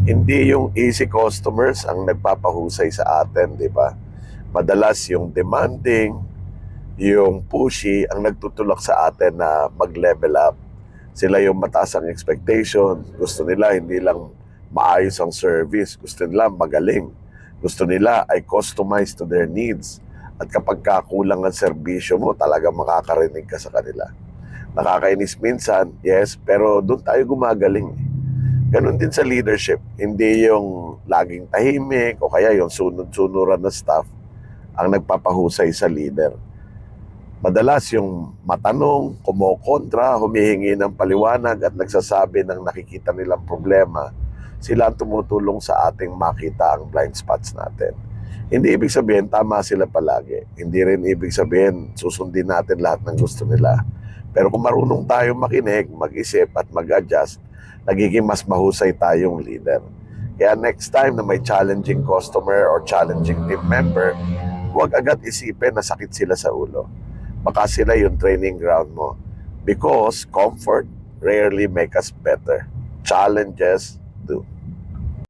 Hindi yung easy customers ang nagpapahusay sa atin, di ba? Madalas yung demanding, yung pushy ang nagtutulak sa atin na mag-level up. Sila yung mataas ang expectation. Gusto nila hindi lang maayos ang service. Gusto nila magaling. Gusto nila ay customized to their needs. At kapag kakulang ang serbisyo mo, talaga makakarinig ka sa kanila. Nakakainis minsan, yes, pero doon tayo gumagaling. Ganon din sa leadership. Hindi yung laging tahimik o kaya yung sunod-sunuran na staff ang nagpapahusay sa leader. Madalas yung matanong, kumokontra, humihingi ng paliwanag at nagsasabi ng nakikita nilang problema, sila ang tumutulong sa ating makita ang blind spots natin. Hindi ibig sabihin tama sila palagi. Hindi rin ibig sabihin susundin natin lahat ng gusto nila. Pero kung marunong tayong makinig, mag-isip at mag-adjust, nagiging mas mahusay tayong leader. Kaya next time na may challenging customer or challenging team member, huwag agad isipin na sakit sila sa ulo. Baka sila yung training ground mo. Because comfort rarely make us better. Challenges do.